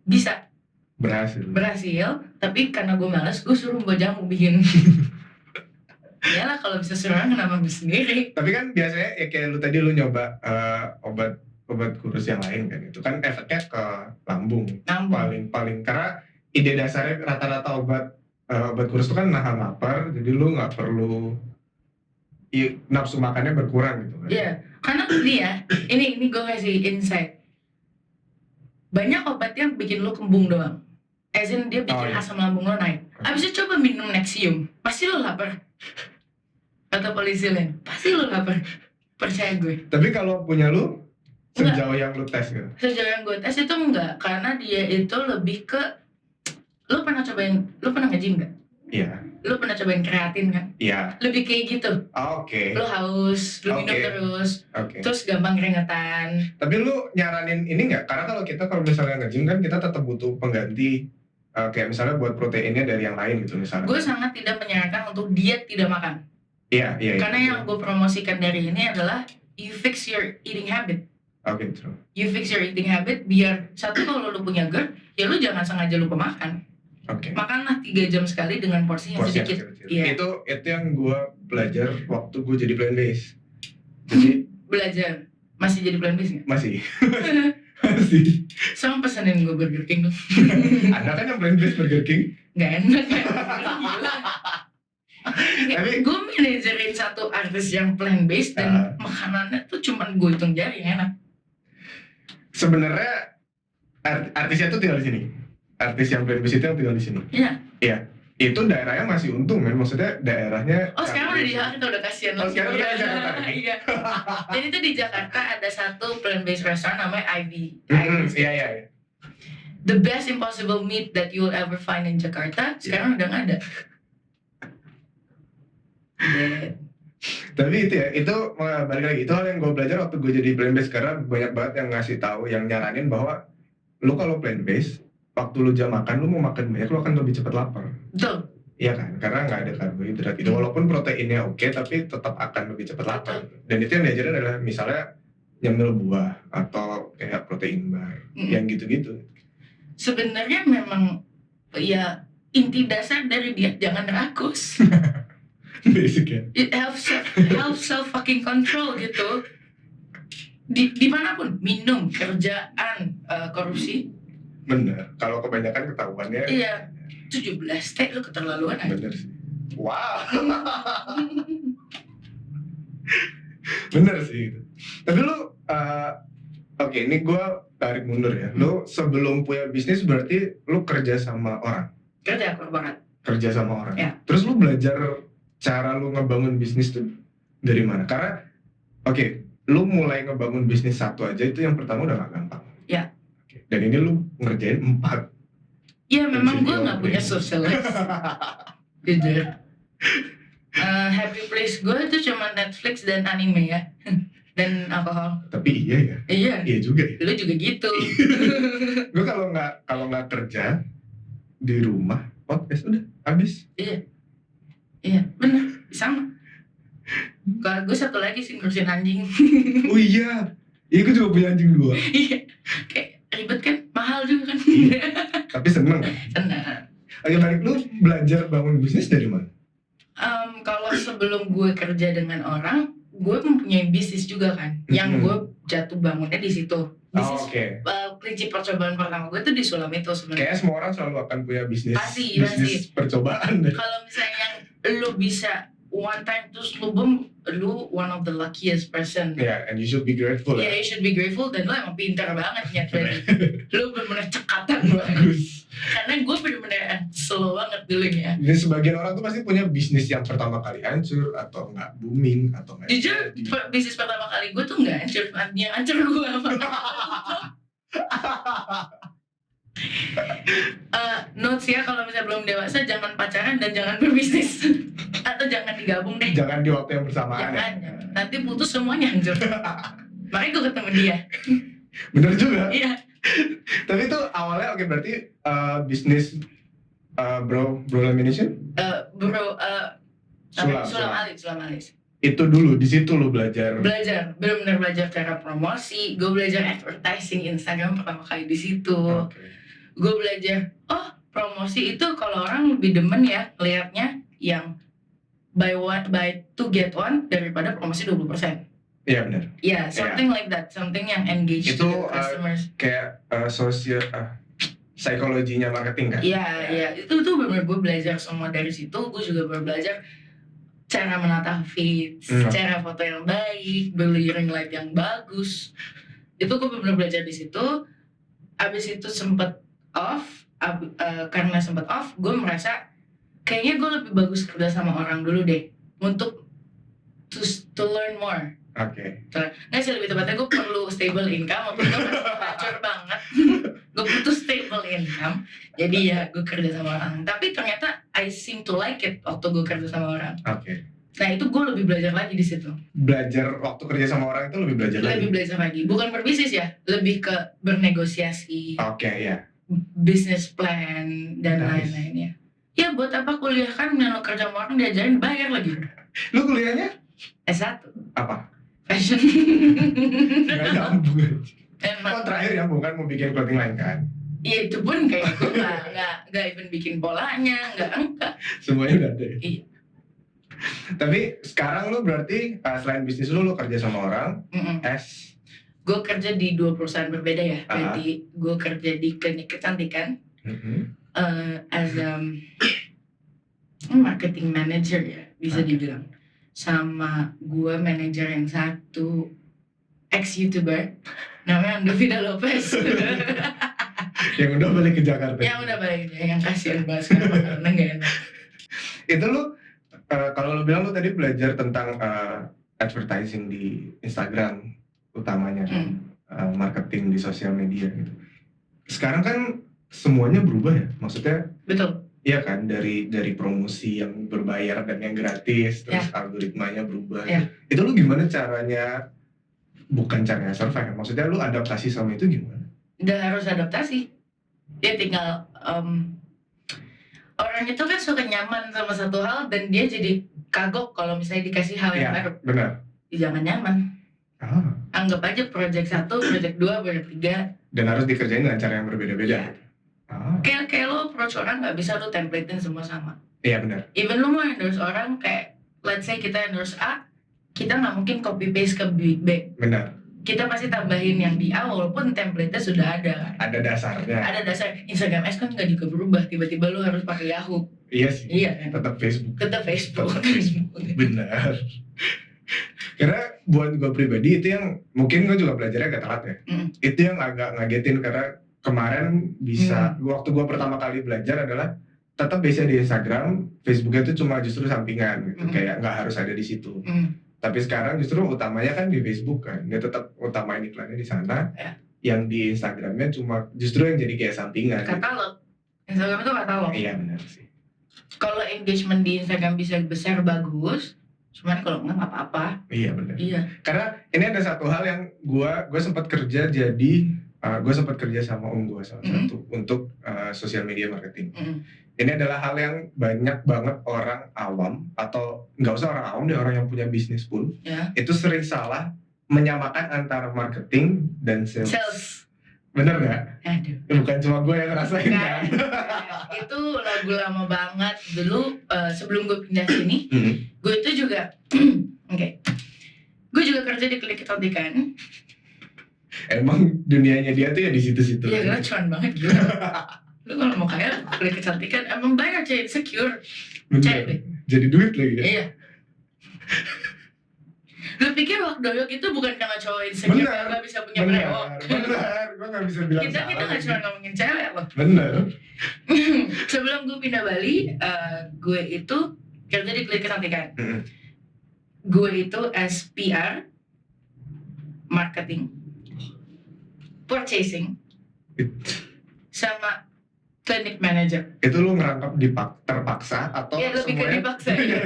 bisa. Berhasil. Tapi karena gue malas, gue suruh mbak jamu bikin. Iyalah kalau bisa suruh orang kenapa gue sendiri. Tapi kan biasanya ya kayak lu tadi lu nyoba obat kurus yang lain kan, itu kan efeknya ke lambung. Paling karena ide dasarnya rata-rata obat kurus itu kan nahan lapar, jadi lu nggak perlu nafsu makannya berkurang gitu kan. Iya, karena ini gue kasih insight. Banyak obat yang bikin lu kembung doang. As in dia bikin asam lambung lo naik. Abis itu coba minum Nexium, pasti lo lapar. Atau Policillin, pasti lo lapar. Percaya gue. Tapi kalau punya lu, Sejauh yang lu tes gitu? Sejauh yang gue tes itu enggak, karena dia itu lebih ke lu pernah nge-gym gak? Iya. Lu pernah cobain kreatin kan? Iya. Lebih kayak gitu. Oke. Lu haus, lu minum terus, terus gampang keringetan. Tapi lu nyaranin ini nggak? Karena kalau misalnya nge-gym kan kita tetap butuh pengganti, kayak misalnya buat proteinnya dari yang lain gitu misalnya. Gue sangat tidak menyarankan untuk diet tidak makan. Iya. Karena yang gue promosikan dari ini adalah you fix your eating habit. Oke, true. You fix your eating habit biar satu, kalau lu punya GERD, ya lu jangan sengaja lupa makan. Oke. Makanlah 3 jam sekali dengan porsi yang sedikit. Iya. Itu yang gue belajar waktu gue jadi plant based. Jadi belajar masih jadi plant based nggak? Masih. Sama pesanin gue Burger King dong. Ada kan yang plant based Burger King? Nggak enak kan? Tapi gue manajerin satu artis yang plant based dan makanannya tuh cuman gue hitung jari yang enak. Sebenarnya artisnya tuh tinggal di sini. Artis yang plant based itu yang tinggal di sini. Iya. Iya. Itu daerahnya masih untung kan, maksudnya daerahnya. Oh sekarang udah di Jakarta, udah kasihan lagi. Sekarang udah di Jakarta. Iya. Jadi tuh di Jakarta ada satu plant based restaurant namanya Ivy. Iya. The best impossible meat that you will ever find in Jakarta sekarang udah nggak ada. Tapi itu balik lagi, itu hal yang gue belajar waktu gue jadi plant based, karena banyak banget yang ngasih tahu, yang nyaranin bahwa lu kalau plant based, waktu lu jam makan, lu mau makan banyak, lu akan lebih cepat lapar. Betul. Iya kan, karena nggak ada karbohidrat itu, walaupun proteinnya oke, tapi tetap akan lebih cepat lapar. Dan itu yang diajarin adalah misalnya nyemil buah atau kayak protein bar, yang gitu-gitu. Sebenarnya memang ya inti dasar dari diet jangan rakus. Basic ya. It helps self fucking control gitu. Dimanapun, minum, kerjaan, korupsi. Bener, kalau kebanyakan ketahuannya. Iya, 17 teh lu keterlaluan aja. Bener sih. Wow. Bener sih. Tapi lu, oke, ini gue tarik mundur ya. Lu sebelum punya bisnis berarti lu kerja sama orang. Kerja korporat. Kerja sama orang. Ya. Terus lu belajar cara lu ngebangun bisnis tuh dari mana? Karena lu mulai ngebangun bisnis satu aja itu yang pertama udah gak gampang. Ya. Dan ini lu ngerjain 4. Ya memang gue gak punya social life. Jujur. Happy place gue itu cuma Netflix dan anime ya. Dan alkohol. Tapi iya ya. Iya juga ya. Lu juga gitu. Gue kalau nggak kerja di rumah podcast udah habis. Iya, benar, sama. Kalau gue satu lagi sih ngurusin anjing. Oh iya, gue juga punya anjing 2. Iya, kayak ribet kan, mahal juga kan. Tapi seneng kan? Seneng. Oke, balik, lu belajar bangun bisnis dari mana? Kalau sebelum gue kerja dengan orang, gue mempunyai bisnis juga kan. Yang gue jatuh bangunnya di situ. Bisnis, prinsip percobaan pertama gue tuh di Sulam itu sebenarnya. Kayaknya semua orang selalu akan punya bisnis. Pasti. Percobaan deh. Kalau misalnya lu bisa one time terus lu boom, lu one of the luckiest person. Yeah, and you should be grateful. Yeah, you should be grateful, dan lu emang pintar banget ya. Lu bener-bener cekatan bagus. Karena gue bener-bener slow banget dulunya. Jadi sebagian orang tuh pasti punya bisnis yang pertama kali hancur atau nggak booming atau nggak. Jujur, bisnis pertama kali gue tuh nggak hancur, yang hancur gue. Notes ya, kalau misalnya belum dewasa jangan pacaran dan jangan berbisnis. Atau jangan digabung deh. Jangan di waktu yang bersamaan. Jangan. Nanti putus semuanya hancur. Makanya gue ketemu dia. Bener juga. Iya. Tapi itu awalnya berarti bisnis bro lamination? Sulam Alis. Itu dulu, di situ lu belajar. Benar-benar belajar cara promosi. Gue belajar advertising Instagram pertama kali di situ. Gue belajar, promosi itu kalau orang lebih demen ya lihatnya yang buy two get one daripada promosi 20%. Iya benar. Iya, something like that, something yang engage itu, to customers. Kayak sosial psikologinya marketing kan? Iya. Itu benar-benar gue belajar semua dari situ. Gue juga belajar cara menata feeds, cara foto yang baik, beli ring light yang bagus. Itu gue benar-benar belajar di situ. Abis itu sempet off, karena sempet off, gue merasa kayaknya gue lebih bagus kerja sama orang dulu deh, untuk to learn more. Oke. Nggak sih, lebih tepatnya gue perlu stable income. Waktu itu masih hancur banget. Gue butuh stable income. Jadi ya gue kerja sama orang. Tapi ternyata I seem to like it waktu gue kerja sama orang. Oke. Nah itu gue lebih belajar lagi di situ. Belajar waktu kerja sama orang itu lebih belajar lagi. Lebih belajar lagi. Bukan berbisnis ya, lebih ke bernegosiasi, Oke, ya. business plan dan Nice. lain-lainnya. Ya buat apa kuliah kan, dan lo kerja sama orang diajarin bayar lagi. Lu kuliahnya S1 apa? fashion. Nggak nyambung. Emang. Oh, terakhir ya bukan mau bikin clothing line kan? Iya itu pun kayak gue nggak even bikin polanya, enggak. Semuanya udah ada ya? Iya. Tapi sekarang lu berarti selain bisnis lu kerja sama orang as Gue kerja di 2 perusahaan berbeda ya. Ah. Jadi gue kerja di klinik kecantikan as marketing manager ya, bisa Oke. dibilang. Sama gue manajer yang satu ex-YouTuber namanya Andovida Lopez. yang udah balik ke Jakarta. Yang udah balik, yang kasihan banget sekarang karena gak enak. Itu lu kalau lu bilang lu tadi belajar tentang advertising di Instagram utamanya kan, marketing di sosial media gitu. Sekarang kan semuanya berubah ya, maksudnya Betul. iya kan, dari promosi yang berbayar dan yang gratis, terus algoritmanya berubah. Ya. Itu lu gimana caranya, bukan caranya survive, maksudnya lu adaptasi sama itu gimana? Udah harus adaptasi. Dia tinggal orang itu kan suka nyaman sama satu hal dan dia jadi kagok kalau misalnya dikasih hal yang baru. Benar. Jangan nyaman. Anggap aja project 1, project 2, project 3. Dan harus dikerjain dengan cara yang berbeda-beda. Kayak lo approach orang nggak bisa lo templatein semua sama. Iya benar. Even lo mau endorse orang kayak let's say kita endorse A, kita nggak mungkin copy paste ke B. Benar. Kita pasti tambahin yang di A walaupun template-nya sudah ada. Ada dasarnya. Ada dasar. Instagram Ads kan nggak juga berubah, tiba-tiba lo harus pakai Yahoo. Iya sih. Iya kan. Tetap Facebook. Benar. Karena buat gue pribadi itu yang mungkin gue juga belajarnya agak telat ya. Itu yang agak ngagetin karena kemarin bisa waktu gue pertama kali belajar adalah tetap biasa di Instagram, Facebooknya itu cuma justru sampingan gitu, kayak nggak harus ada di situ. Tapi sekarang justru utamanya kan di Facebook kan, dia tetap utamain iklannya di sana. Yang di Instagramnya cuma justru yang jadi kayak sampingan. Katalog. Instagram itu katalog. Iya benar sih. Kalau engagement di Instagram bisa besar bagus, cuman kalau nggak apa-apa. Iya benar. Iya. Karena ini ada satu hal yang gue sempat kerja gue sempat kerja sama gue salah satu untuk social media marketing. Ini adalah hal yang banyak banget orang awam atau nggak usah orang awam deh, orang yang punya bisnis pun itu sering salah menyamakan antara marketing dan sales. Bener nggak? Aduh. Bukan cuma gue yang ngerasain kan? Itu lagu lama banget dulu sebelum gue pindah sini. Gue itu juga, gue juga kerja di klinik kecantikan. Emang dunianya dia tuh ya di situ-situ. Iya, karena cuan banget gitu. Lu kalau mau kaya, klinik kecantikan emang banyak cewek insecure. Bener. Jadi duit lagi ya? Iya. Lu pikir Wakdoyok itu bukan karena cowok insecure yang gak bisa punya brewok? Bener, gue gak bisa bilang kita gak cuma ngomongin cewek loh. Bener. Sebelum gue pindah Bali, gue itu kerja di klinik kecantikan. Gue itu as PR, marketing, purchasing, sama clinic manager. Itu lu ngerangkap terpaksa atau ya, lebih ke dipaksa ya.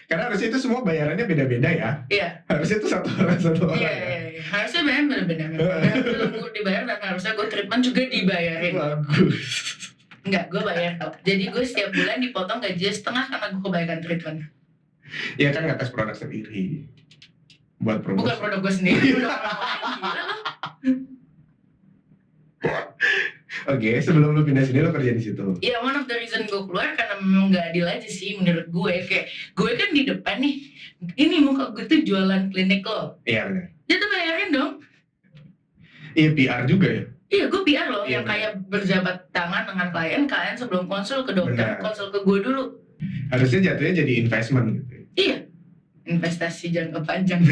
Karena harusnya itu semua bayarannya beda-beda ya. Iya. Harusnya itu satu orang Iya. Harusnya bayar bener-bener. Harusnya gue dibayar dan harusnya gue treatment juga dibayarin. Bagus. Enggak, gue bayar dong. Jadi gue setiap bulan dipotong gaji setengah karena gue kebanyakan treatment. Iya kan ngatas produk sendiri. Buat promosi. Bukan produk gue sendiri, produk orang lain. Gila loh. Oke, sebelum lu pindah sini lu kerja di situ. Iya, one of the reason gue keluar karena memang gak adil aja sih menurut gue. Kayak gue kan di depan nih, ini muka gue tuh jualan klinik lo. Iya benar. Dia tuh bayarin dong. Iya PR juga ya. Iya, gue PR loh, Iya, yang kayak berjabat tangan dengan klien sebelum konsul ke dokter, Benar. konsul ke gue dulu. Harusnya jatuhnya jadi investment gitu. Iya, investasi jangka panjang.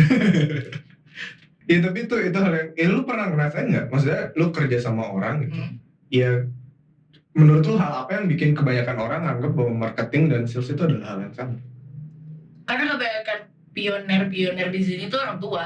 Iya tapi itu hal yang, lu pernah ngerasain nggak? Maksudnya lu kerja sama orang gitu. Ya, menurut lu hal apa yang bikin kebanyakan orang anggap bahwa marketing dan sales itu adalah hal yang sama? Karena kebanyakan pioner di sini tuh orang tua.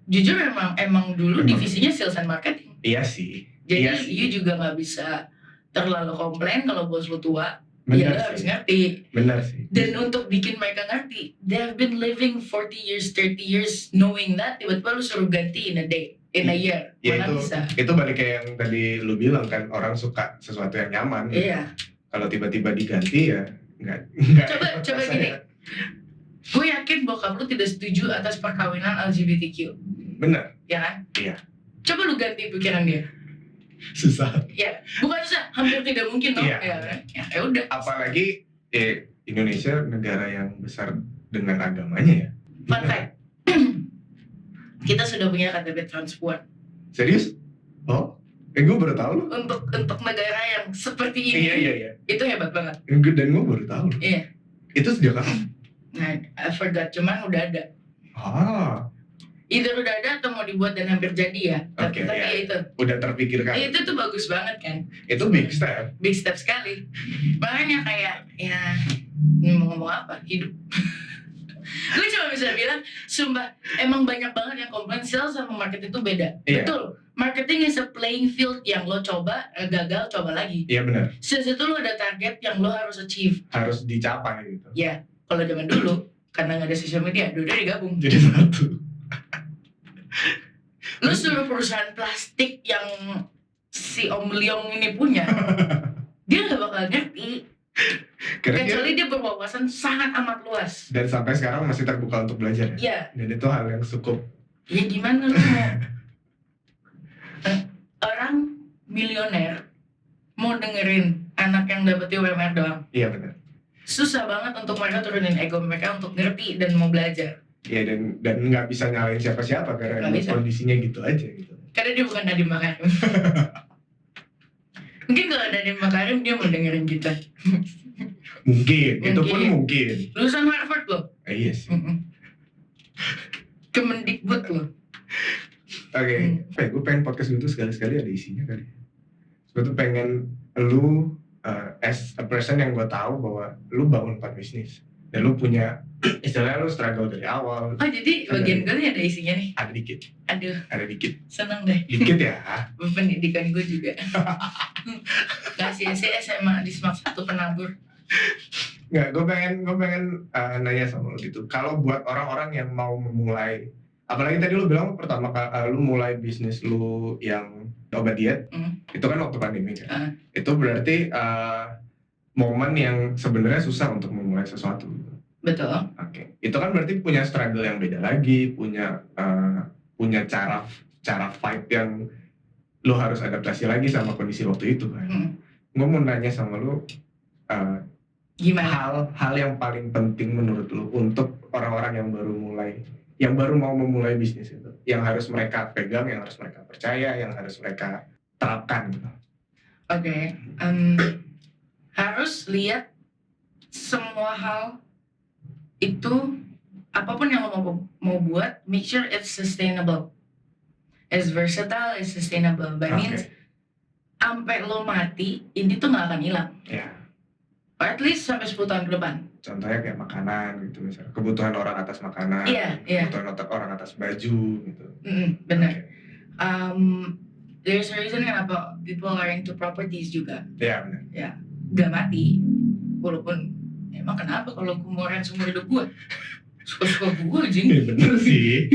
Jujur emang dulu divisinya sales and marketing. Iya sih. Jadi Iya sih. you juga nggak bisa terlalu komplain kalau bos lu tua. Bener Ya lu sih. harus ngerti. Benar sih. Dan untuk bikin mereka ngerti, they have been living 40 years, 30 years knowing that, tiba-tiba lu suruh ganti in a year. Ya Mana bisa. itu balik kayak yang tadi lu bilang kan, orang suka sesuatu yang nyaman. Iya. Kalau tiba-tiba diganti ya nggak. Coba gini. Gue yakin bokap lu tidak setuju atas perkawinan LGBTQ. Bener. Ya kan? Iya. Coba lu ganti pikiran dia. Susah. Ya, bukan susah, hampir tidak mungkin dong. Iya. Ya udah. Apalagi Indonesia negara yang besar dengan agamanya ya. Fun fact. Kita sudah punya KTP transpuan. Serius? Oh? Gue baru tahu loh. Untuk negara yang seperti ini. Iya. Itu hebat banget. Dan gue baru tahu. Iya. Itu sejak kapan? Nah, I forgot, cuman udah ada. Either udah ada atau mau dibuat dan hampir jadi ya. Tapi ya itu. Udah terpikirkan. Itu tuh bagus banget kan. Itu big step. Big step sekali. Makanya kayak ya mau ngomong apa? Hidup. Gue cuma bisa bilang, sumpah emang banyak banget yang komplain sales sama marketing itu beda. Iya. Betul. Marketing is a playing field yang lo coba, gagal, coba lagi. Iya benar. Sales itu lo ada target yang lo harus achieve. Harus dicapai gitu. Ya, kalau zaman dulu karena nggak ada sosial media, dua-dua digabung. Jadi satu. Lu suruh perusahaan plastik yang si Om Leong ini punya, dia nggak bakal ngerti. Kecuali dia berwawasan sangat amat luas. Dan sampai sekarang masih terbuka untuk belajar ya? Iya. Dan itu hal yang cukup. Ya gimana lu mau orang milioner mau dengerin anak yang dapet UMR doang? Iya benar. Susah banget untuk mereka turunin ego mereka untuk ngerti dan mau belajar. Iya dan nggak bisa nyalain siapa-siapa karena kondisinya gitu aja gitu. Karena dia bukan Nadiem Makarim. Mungkin kalau Nadiem Makarim dia mau dengerin kita. Mungkin. Itu pun mungkin. Lulusan Harvard loh. Iya sih. Kemendikbud loh. Oke. Gue pengen podcast itu sekali-sekali ada isinya kali. Gue tuh pengen lu as a person yang gue tahu bahwa lu bangun 4 bisnis dan lu punya istilahnya lu struggle dari awal. Oh jadi bagian gue nih ada isinya nih? Ada dikit. Aduh. Ada dikit. Seneng deh. Dikit ya. Pendidikan gue juga. Gak sia-sia SMA di Smart 1 penabur. Nggak, gue pengen nanya sama lu gitu. Kalau buat orang-orang yang mau memulai, apalagi tadi lu bilang pertama lu mulai bisnis lu yang obat diet, itu kan waktu pandemi kan. Itu berarti momen yang sebenarnya susah untuk memulai sesuatu. Betul. Oke. Itu kan berarti punya struggle yang beda lagi, punya cara fight yang lu harus adaptasi lagi sama kondisi waktu itu kan. Gue mau nanya sama lu. Gimana? Hal yang paling penting menurut lu untuk orang-orang yang baru mau memulai bisnis itu, yang harus mereka pegang, yang harus mereka percaya, yang harus mereka terapkan gitu. Oke. Harus lihat semua hal itu, apapun yang lo mau buat, make sure it's sustainable, it's versatile, it's sustainable. By means sampai lo mati ini tuh nggak akan hilang. Or at least sampai 10 tahun ke depan. Contohnya kayak makanan gitu misalnya, kebutuhan orang atas makanan, kebutuhan orang atas baju gitu. Benar. There's a reason kenapa people are into properties juga. Iya benar. Ya, gak mati. Walaupun emang kenapa kalau kumoran seumur hidup gue? Suka-suka gue aja. Iya benar sih.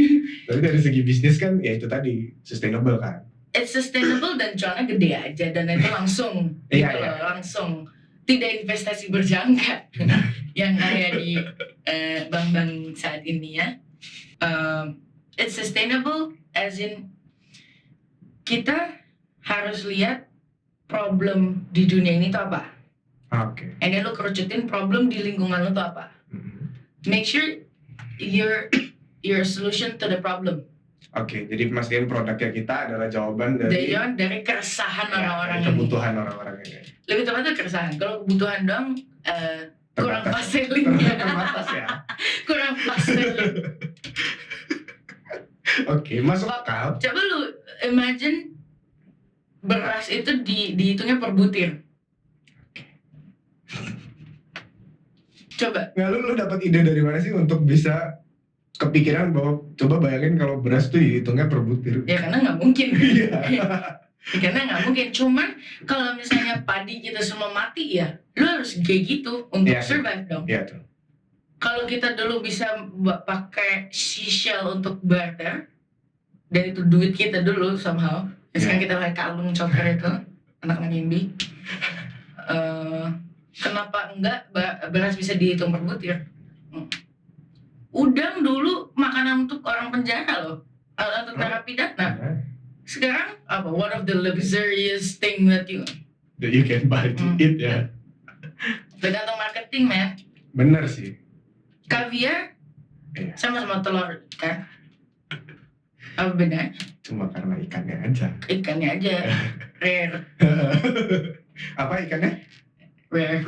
Tapi dari segi bisnis kan ya itu tadi sustainable kan. It's sustainable dan cuannya gede aja dan itu langsung. Langsung. Tidak investasi berjangka yang kayak di bank-bank saat ini ya. It's sustainable as in kita harus lihat problem di dunia ini tuh apa. And then lu kerucutin problem di lingkungan lu tuh apa. Make sure your solution to the problem. Jadi pastiin produknya kita adalah jawaban dari keresahan orang-orang ini. Kebutuhan orang-orang ini. Lebih tepatnya keresahan. Kalau kebutuhan doang kurang pas sellingnya. Terbatas ya. Kurang pas selling. Masuk akal. Coba lu imagine beras itu dihitungnya per butir. Coba. Nggak, lu dapat ide dari mana sih untuk bisa kepikiran bahwa coba bayangin kalau beras tuh dihitungnya per butir? Ya karena nggak mungkin. Iya. Ya, karena nggak mungkin. Cuman kalau misalnya padi kita semua mati ya, lu harus kayak gitu untuk Iya sih. survive dong. Iya tuh. Kalau kita dulu bisa pakai seashell untuk barter, dan itu duit kita dulu somehow. Sekarang kita pakai kalung coker itu, anak-anak indie. Kenapa enggak beras bisa dihitung per butir? Udang dulu makanan untuk orang penjara loh, untuk narapidana. Sekarang apa? One of the luxurious thing that you can buy to eat ya. Tergantung marketing, man. Bener sih. Kaviar Iya. sama telur kan? Apa bedanya? Cuma karena ikannya aja. Ikannya aja rare. Apa ikannya? Rare.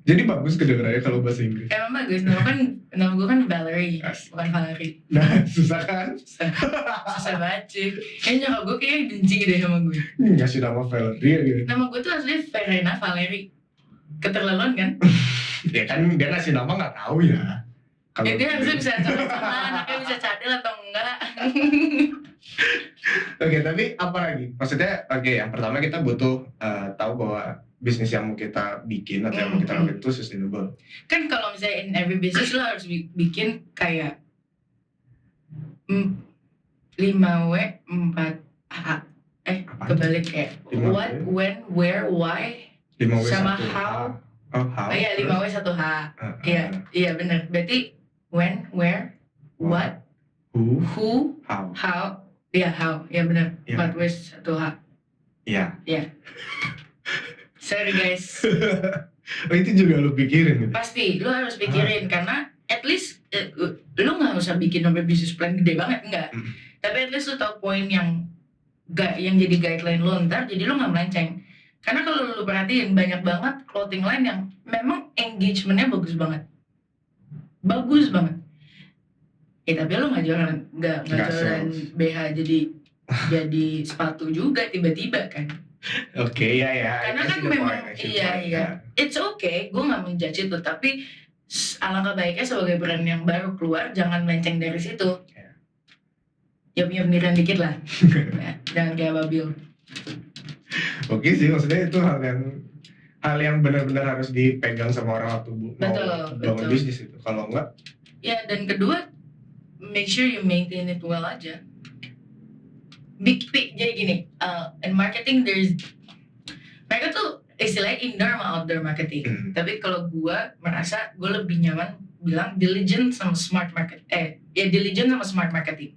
Jadi bagus kedengarannya kalau bahasa Inggris. Emang bagus. Nama gue kan Valerie, bukan Valerie. Nah, susah kan? Susah banget sih. Kayaknya nyokap gue kayaknya benci deh sama gue. Ngasih nama Valerie gitu. Nama gue tuh aslinya Verena Valerie. Keterlaluan kan? Ya kan dia ngasih nama nggak tahu ya. Ya dia harusnya bisa cadel sama anaknya bisa cadel atau enggak. Oke, tapi apa lagi? Maksudnya, yang pertama kita butuh tahu bahwa bisnis yang mau kita bikin atau yang mau kita lakukan itu sustainable. Kan kalau misalnya in every business lo harus bikin kayak 5W 4H. Kebalik kayak what, when, where, why, 5W sama 1H. how. Oh, how. Iya, 5W 1H. Iya benar. Berarti when, where, what, who, how. Iya, how. Iya benar. 4W 1H. Iya. Sorry guys. Oh, itu juga lu pikirin gitu? Pasti, lu harus pikirin karena at least lu nggak usah bikin sampai bisnis plan gede banget, enggak. Tapi at least lu tahu poin yang jadi guideline lu ntar, jadi lu nggak melenceng. Karena kalau lu perhatiin banyak banget clothing line yang memang engagementnya bagus banget. Ya tapi lu nggak jualan BH jadi sepatu juga tiba-tiba kan. Oke, ya. Karena kan memang iya. It's okay, gue nggak menjudge itu, tapi alangkah baiknya sebagai brand yang baru keluar jangan melenceng dari situ. Ya punya pemikiran dikit lah. Jangan kayak babil. Oke sih, maksudnya itu hal yang benar-benar harus dipegang sama orang waktu mau bangun bisnis itu. Kalau enggak, ya, dan kedua, make sure you maintain it well aja. Jadi gini, in marketing mereka tuh istilahnya indoor sama outdoor marketing. Tapi kalau gue merasa gue lebih nyaman bilang diligent sama smart marketing. Diligent sama smart marketing.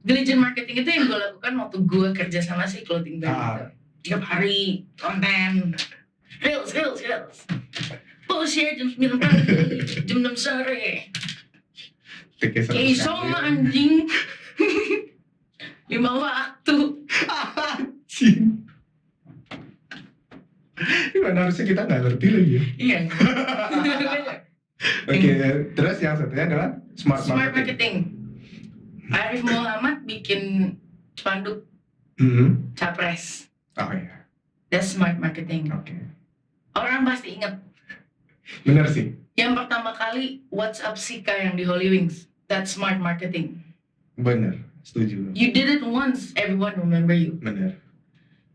Diligent marketing itu yang gue lakukan waktu gue kerja sama si clothing brand itu. Tiap hari konten, reels. Post share jam 9 pagi, jam 6 sore. Kayak sama anjing. 5 waktu. Anjing. Gimana harusnya kita nggak ngerti lagi ya? Iya. Oke, terus yang satunya adalah smart marketing. Arif Muhammad bikin spanduk capres. Oh iya. That's smart marketing. Oke. Orang pasti ingat. Bener sih. Yang pertama kali WhatsApp Sika yang di Holy Wings. That's smart marketing. Bener, setuju. You did it once, everyone remember you. Bener.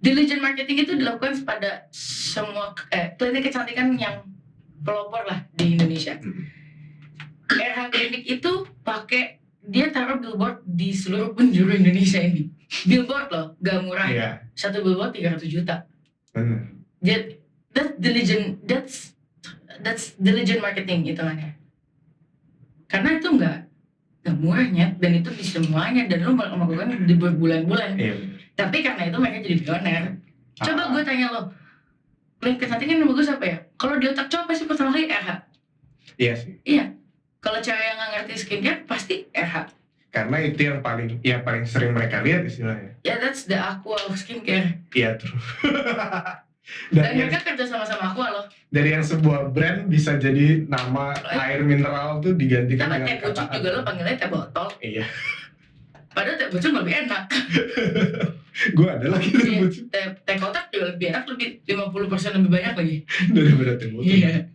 Diligent marketing itu dilakukan pada semua klinik kecantikan yang pelopor lah di Indonesia. RH Klinik itu dia taruh billboard di seluruh penjuru Indonesia ini. Billboard loh, gak murah. Iya. Satu billboard 300 juta. Bener. That's diligent marketing hitungannya. Karena itu nggak murahnya dan itu di semuanya dan lu melakukan di berbulan-bulan. Iya. Tapi karena itu mereka jadi pioner. Coba gue tanya lo, klinik kecantikan yang bagus apa ya? Kalau di otak cowok pasti pertama kali RH. Iya sih. Iya. Kalau cewek yang nggak ngerti skincare pasti RH. Karena itu yang paling sering mereka lihat istilahnya. Ya, that's the aqua of skincare. Iya tuh. Dan mereka kerja sama-sama aqua loh. Dari yang sebuah brand bisa jadi nama air mineral tuh digantikan dengan teh pucuk juga lo panggilnya teh botol. Iya. Padahal teh pucuk lebih enak. Gue ada lagi teh pucuk. Teh kotak juga lebih enak, lebih 50% lebih banyak lagi daripada teh botol. Iya.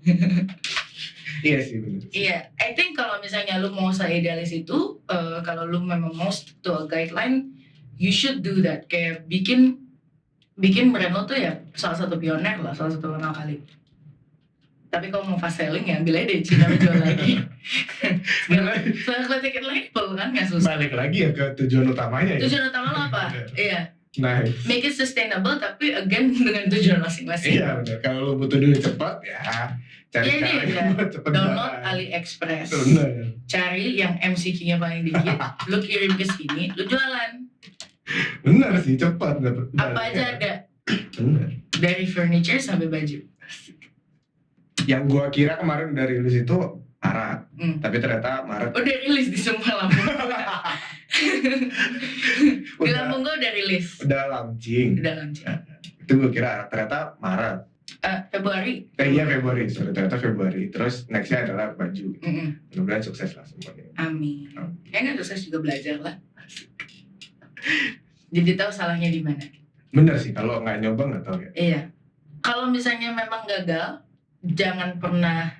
Iya sih benar. Iya, I think kalau misalnya lu mau se-idealis itu, kalau lu memang mau stick to a guideline, you should do that. Kayak bikin brand lo tuh ya salah satu pioner lah, salah satu pertama kali. Tapi kalau mau fast selling ya ambil aja dari Cina lo jual lagi. Setelah tiket label kan nggak susah. Balik lagi ya ke tujuan utamanya ya. Tujuan utama lo apa? Iya. Nice. Make it sustainable tapi again dengan tujuan masing-masing. Iya benar. Kalau lo butuh duit cepat ya cari Iya, cara iya. yang buat cepet Download jalan. AliExpress. Benar. Cari yang MCQ-nya paling dikit, lu kirim ke sini, lu jualan. Benar sih cepat dapat. Apa aja ada, Benar. dari furniture sampai baju. Yang gua kira kemarin udah rilis itu Maret, tapi ternyata Maret Udah rilis di semua Lampung. Di Lampung gua udah rilis. udah launching. Udah launching. Itu gua kira ternyata Maret. Februari. Iya Februari, sorry ternyata Februari. Terus nextnya adalah baju. Mm-mm. Mudah-mudahan sukses lah semuanya. Amin. Kayaknya sukses juga belajar lah. Jadi tahu salahnya di mana. Bener sih, kalau nggak nyoba nggak tahu ya. Iya. Kalau misalnya memang gagal, jangan pernah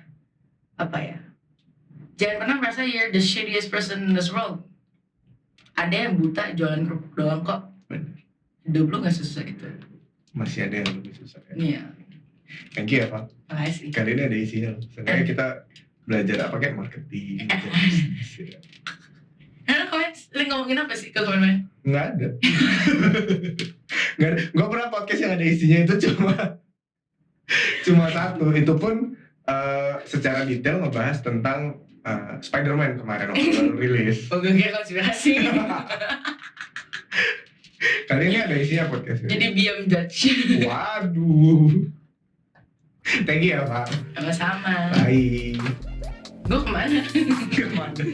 jangan pernah merasa you're the shittiest person in this world. Ada yang buta jualan kerupuk doang kok. Bener. Hidup lu nggak susah itu. Masih ada yang lebih susah ya. Iya. Thank you ya Pak. Makasih. Kali ini ada isinya. Sebenarnya kita belajar apa kayak marketing. Kemarin lu ngomongin apa sih ke kemarin? Nggak ada. Nggak ada. Gue pernah podcast yang ada isinya itu cuma satu. Itu pun secara detail ngebahas tentang Spider-Man kemarin waktu baru rilis. Oh gue kira konspirasi. Kali ini ada isinya podcastnya. Jadi diam judge. Waduh. Thank you ya Pak. Sama-sama. Bye. Gue kemana? Kemana?